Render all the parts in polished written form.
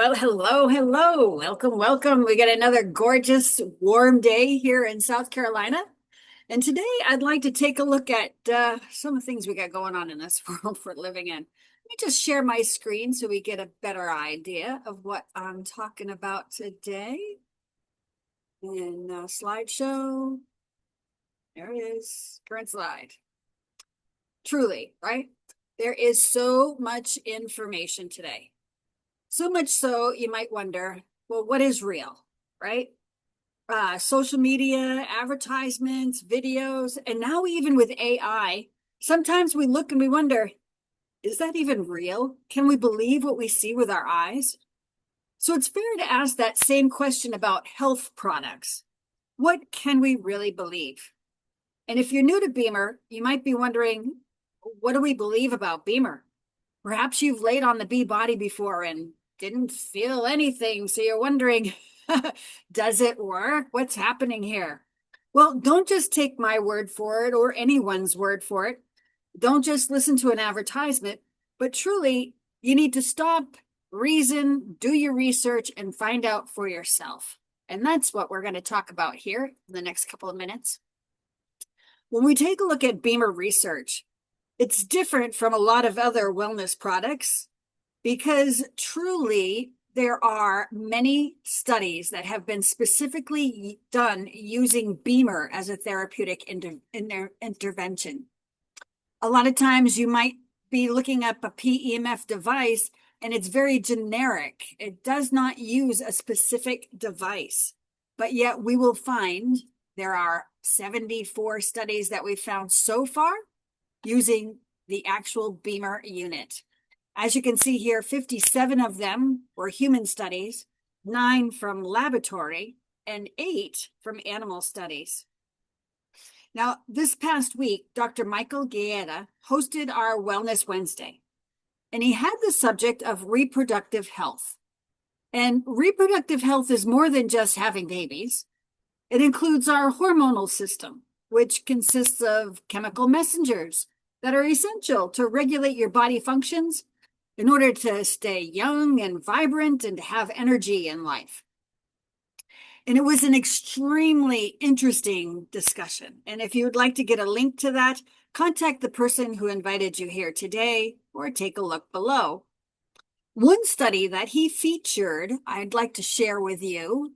Well, hello, hello. Welcome, welcome. We got another gorgeous, warm day here in South Carolina. And today I'd like to take a look at some of the things we got going on in this world we're living in. Let me just share my screen so we get a better idea of what I'm talking about today. And slideshow, there it is, current slide. Truly, right? There is so much information today. So much so you might wonder, well, what is real, right? Social media, advertisements, videos, and now even with AI, sometimes we look and we wonder, is that even real? Can we believe what we see with our eyes? So it's fair to ask that same question about health products. What can we really believe? And if you're new to BEMER, you might be wondering, what do we believe about BEMER? Perhaps you've laid on the bee body before and didn't feel anything, so you're wondering, does it work? What's happening here? Well, don't just take my word for it or anyone's word for it. Don't just listen to an advertisement, but truly, you need to stop, reason, do your research, and find out for yourself. And that's what we're going to talk about here in the next couple of minutes. When we take a look at BEMER research, it's different from a lot of other wellness products because truly there are many studies that have been specifically done using BEMER as a therapeutic intervention. A lot of times you might be looking up a PEMF device and it's very generic. It does not use a specific device, but yet we will find there are 74 studies that we've found so far using the actual BEMER unit. As you can see here, 57 of them were human studies, 9 from laboratory, and 8 from animal studies. Now, this past week, Dr. Michael Gaeta hosted our Wellness Wednesday, and he had the subject of reproductive health. And reproductive health is more than just having babies. It includes our hormonal system, which consists of chemical messengers that are essential to regulate your body functions in order to stay young and vibrant and to have energy in life. And it was an extremely interesting discussion. And if you would like to get a link to that, contact the person who invited you here today or take a look below. One study that he featured, I'd like to share with you.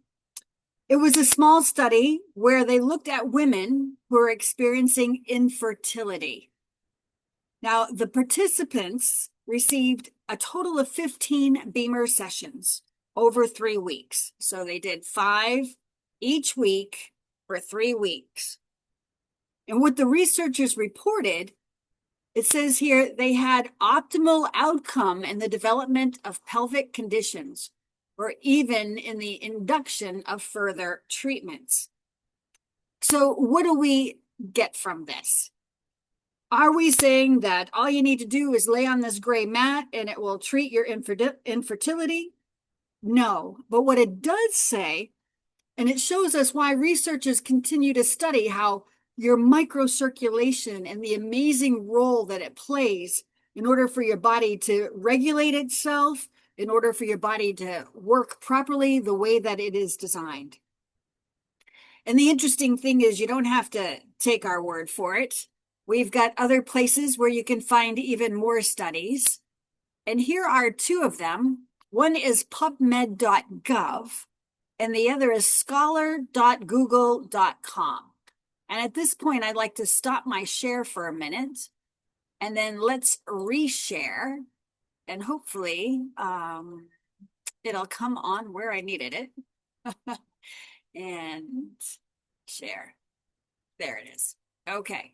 It was a small study where they looked at women who are experiencing infertility. Now, the participants received a total of 15 BEMER sessions over 3 weeks. So they did 5 each week for 3 weeks. And what the researchers reported, it says here they had optimal outcome in the development of pelvic conditions or even in the induction of further treatments. So what do we get from this? Are we saying that all you need to do is lay on this gray mat and it will treat your infertility? No, but what it does say, and it shows us why researchers continue to study how your microcirculation and the amazing role that it plays in order for your body to regulate itself, in order for your body to work properly the way that it is designed. And the interesting thing is you don't have to take our word for it. We've got other places where you can find even more studies. And here are 2 of them. One is pubmed.gov and the other is scholar.google.com. And at this point, I'd like to stop my share for a minute and then let's reshare and hopefully it'll come on where I needed it. And share. There it is. Okay.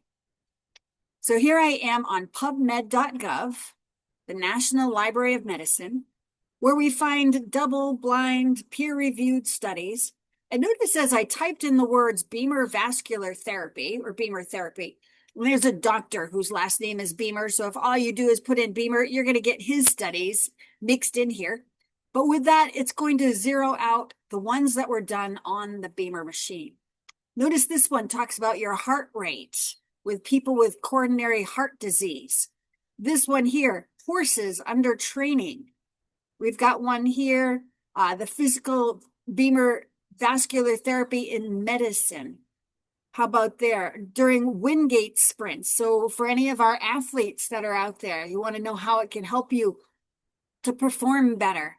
So here I am on pubmed.gov, the National Library of Medicine, where we find double-blind, peer-reviewed studies. And notice as I typed in the words BEMER vascular therapy or BEMER therapy, there's a doctor whose last name is BEMER. So if all you do is put in BEMER, you're going to get his studies mixed in here. But with that, it's going to zero out the ones that were done on the BEMER machine. Notice this one talks about your heart rate with people with coronary heart disease. This one here, horses under training. We've got one here, the physical BEMER vascular therapy in medicine. How about there? During Wingate sprints. So for any of our athletes that are out there, you want to know how it can help you to perform better.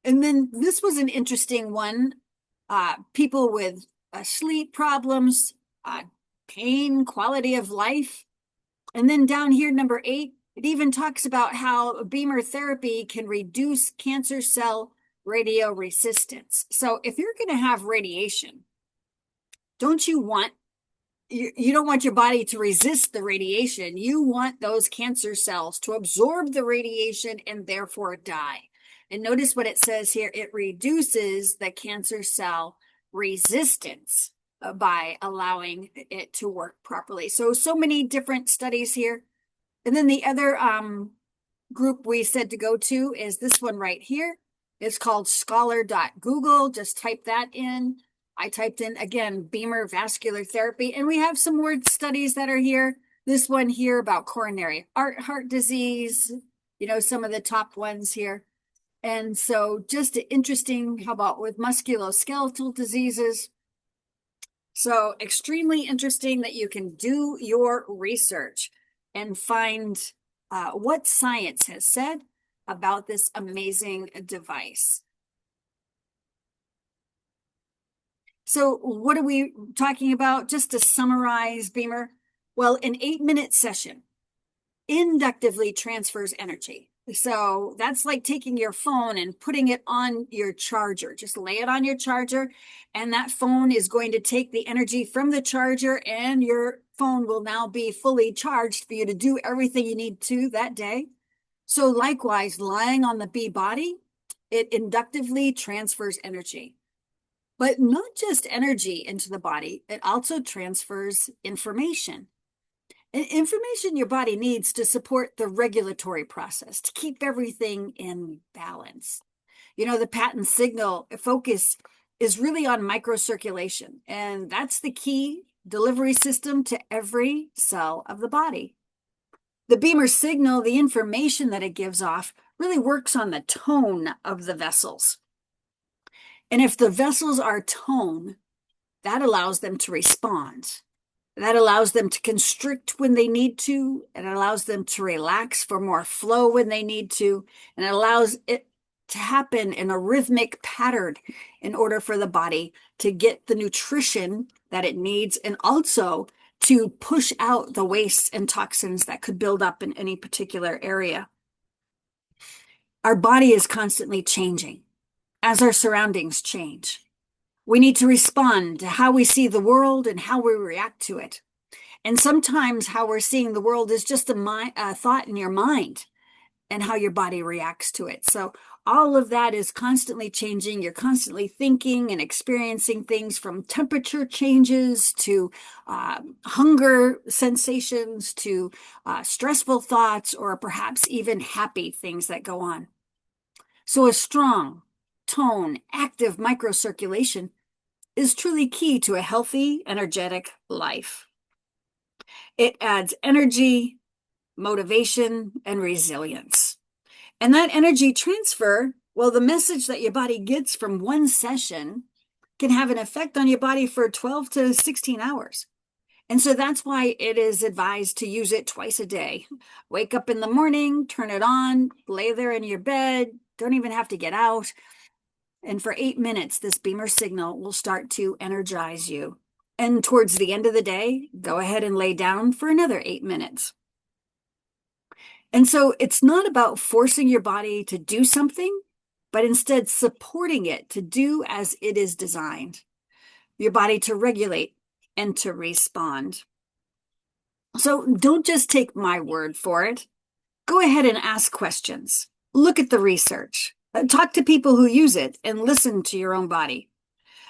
And then this was an interesting one. People with sleep problems, pain, quality of life. And then down here, number 8, it even talks about how BEMER therapy can reduce cancer cell radio resistance. So if you're going to have radiation, don't you want you don't want your body to resist the radiation. You want those cancer cells to absorb the radiation and therefore die. And notice what it says here. It reduces the cancer cell resistance by allowing it to work properly. So many different studies here. And then the other group we said to go to is this one right here. It's called scholar.google. Just type that in. I typed in, again, BEMER vascular therapy, and we have some more studies that are here. This one here about coronary heart disease, some of the top ones here. And so just interesting, how about with musculoskeletal diseases? So extremely interesting that you can do your research and find what science has said about this amazing device. So what are we talking about? Just to summarize, BEMER, well, an 8-minute session inductively transfers energy. So that's like taking your phone and putting it on your charger. Just lay it on your charger, and that phone is going to take the energy from the charger, and your phone will now be fully charged for you to do everything you need to that day. So likewise, lying on the bee body, it inductively transfers energy. But not just energy into the body, it also transfers information. Information your body needs to support the regulatory process, to keep everything in balance. The patent signal focus is really on microcirculation, and that's the key delivery system to every cell of the body. The BEMER signal, the information that it gives off, really works on the tone of the vessels. And if the vessels are tone, that allows them to respond. That allows them to constrict when they need to. It allows them to relax for more flow when they need to. And it allows it to happen in a rhythmic pattern in order for the body to get the nutrition that it needs, and also to push out the wastes and toxins that could build up in any particular area. Our body is constantly changing as our surroundings change. We need to respond to how we see the world and how we react to it. And sometimes how we're seeing the world is just a thought in your mind and how your body reacts to it. So all of that is constantly changing. You're constantly thinking and experiencing things, from temperature changes to hunger sensations to stressful thoughts, or perhaps even happy things that go on. So a strong tone, active microcirculation is truly key to a healthy, energetic life. It adds energy, motivation, and resilience. And that energy transfer, well, the message that your body gets from one session can have an effect on your body for 12 to 16 hours. And so that's why it is advised to use it twice a day. Wake up in the morning, turn it on, lay there in your bed, don't even have to get out. And for 8 minutes, this BEMER signal will start to energize you. And towards the end of the day, go ahead and lay down for another 8 minutes. And so it's not about forcing your body to do something, but instead supporting it to do as it is designed, your body to regulate and to respond. So don't just take my word for it. Go ahead and ask questions. Look at the research. Talk to people who use it and listen to your own body.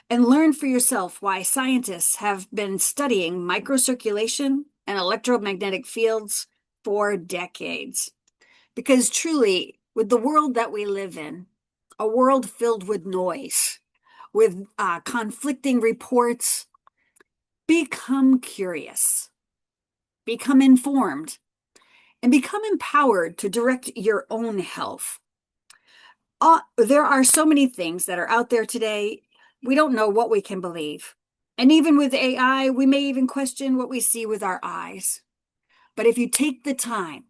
And learn for yourself why scientists have been studying microcirculation and electromagnetic fields for decades. Because truly, with the world that we live in, a world filled with noise, with conflicting reports, become curious, become informed, and become empowered to direct your own health. There are so many things that are out there today. We don't know what we can believe. And even with AI, we may even question what we see with our eyes. But if you take the time,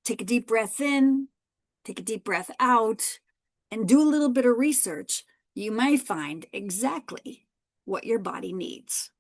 take a deep breath in, take a deep breath out, and do a little bit of research, you might find exactly what your body needs.